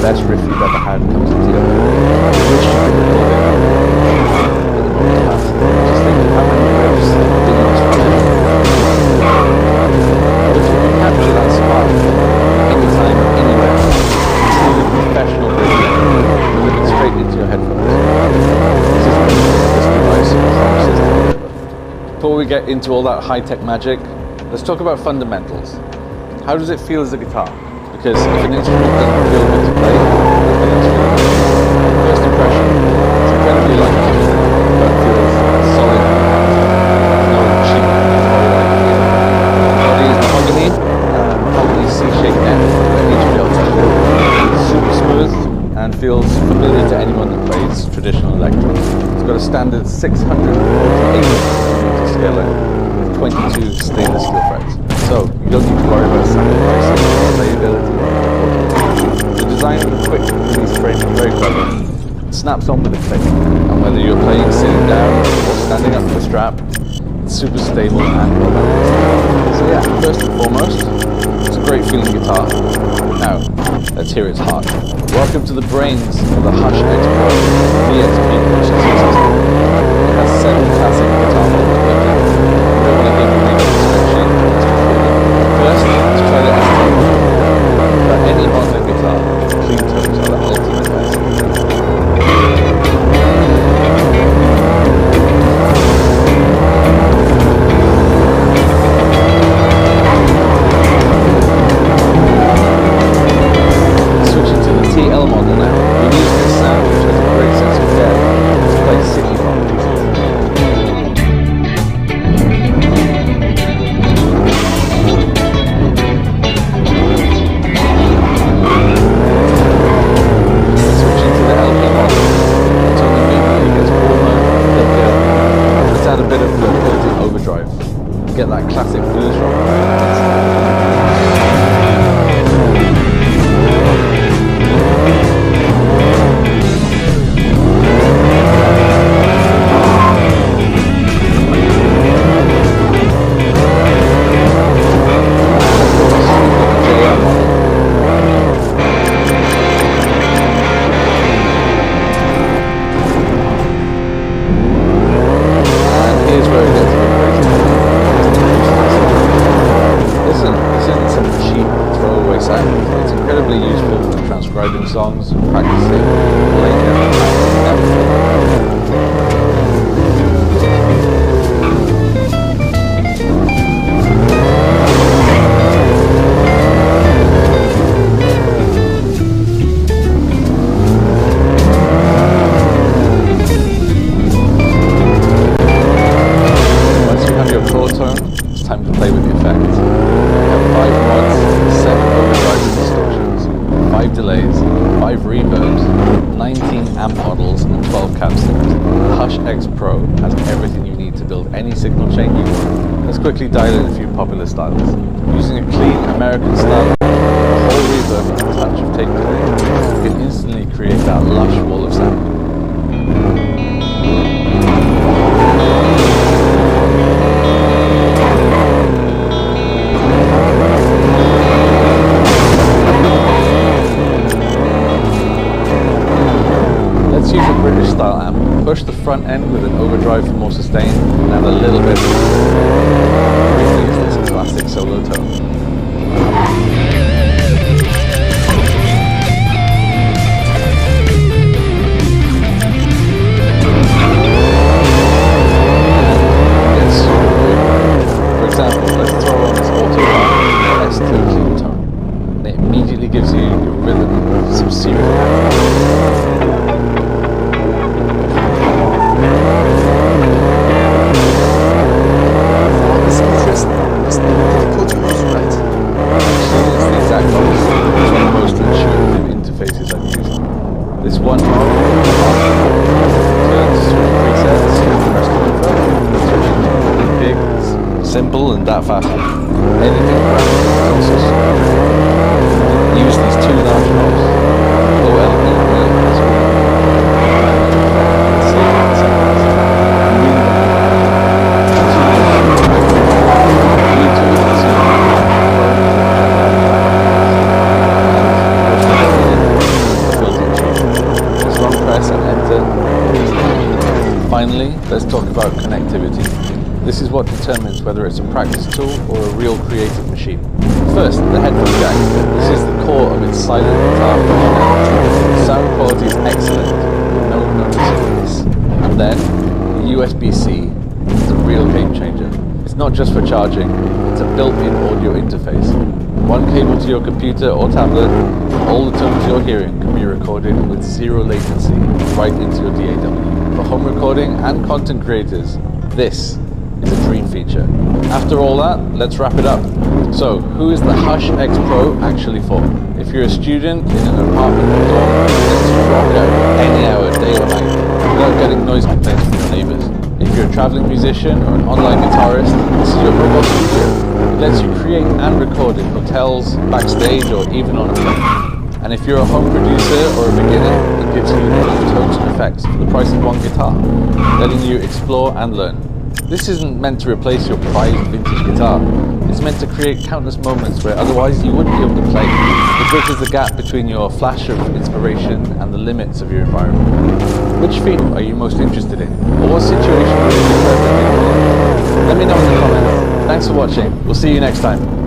best riff you've ever had comes into your head. You wish you could record it, but the moment passes. Just think of how many riffs have been lost forever. But if you can capture that spark anytime, anywhere, including professional video, deliver it straight into your headphones. This is what this device promises to deliver. Before we get into all that high-tech magic, let's talk about fundamentals. How does it feel as a guitar? Because if an instrument doesn't feel good to play, nothing else feels good. First impression, it's incredibly light, but it feels solid. No cheap toy-like feel. Body is mahogany C-shaped neck that HPL texture. It's super smooth and feels familiar to anyone that plays traditional electric. It's got a standard 648 scale length with 22 stainless steel frets. So you don't need to worry about sacrificing playability. The design of the quick release frame is very clever. It snaps on with a click, and whether you're playing sitting down or standing up with a strap, it's super stable and well balanced. So yeah, first and foremost, it's a great feeling guitar. Now, let's hear its heart. Welcome to the brains of the Hush X Pro VXP processing system. It has 7 classic guitar models built in. We don't want to give you a spreadsheet. First, let's try the ST model. For any modern guitar, clean tones are the ultimate best. Switching to the TL model now, we use this sound which has a great sense of depth to play city pop pieces. Switching to the LP model, it's on the movement, it gets warmer, thicker. Let's add a bit of built-in overdrive. Get that classic blues rock vibe. It's incredibly useful for transcribing songs, practicing, playing everything. Once you have your chord tone, it's time to play with the effects. We have 5 mods, 7 overdrives and distortions, 5 delays, 5 reverbs, 19 amp models and 12 cab singers. The Hush X Pro has everything you need to build any signal chain you want. Let's quickly dial in a few popular styles. Using a clean American style, a whole reverb and a touch of tape delay, you can instantly create that lush wall of sound. Let's use a British style amp. Push the front end with an overdrive for more sustain and add a little bit. Briefly, is this a classic solo tone? For example, let's throw on this auto S2 clean tone, and it immediately gives you your rhythm of some serious action. It's interesting. It's difficult to use, right? Actually, it's the exact opposite. It's one of the most intuitive interfaces I've used. This one knob turns switch presets, press to info, switching from big, simple, and that fast. Editing graphics is also super. Use these 2 large knobs, OLE, let's talk about connectivity. This is what determines whether it's a practice tool or a real creative machine. First, the headphone jack. This is the core of its silent guitar functionality. Sound quality is excellent, with no noticeable miss. And then, the USB-C is a real game changer. It's not just for charging, it's a built-in audio interface. One cable to your computer or tablet, all the tones you're hearing can be recorded with zero latency right into your DAW. For home recording and content creators, this is a dream feature. After all that, let's wrap it up. So, who is the Hush X Pro actually for? If you're a student in an apartment or dorm, let's rock out any hour, day or night, without getting noise complaints from your neighbors. If you're a traveling musician or an online guitarist, this is your mobile studio. It lets you create and record in hotels, backstage, or even on a plane. And if you're a home producer or a beginner, it gives you unique tones and effects for the price of one guitar, letting you explore and learn. This isn't meant to replace your prized vintage guitar. It's meant to create countless moments where otherwise you wouldn't be able to play. It bridges the gap between your flash of inspiration and the limits of your environment. Which field are you most interested in? Or what situation would be perfect for you? Let me know in the comments. Thanks for watching. We'll see you next time.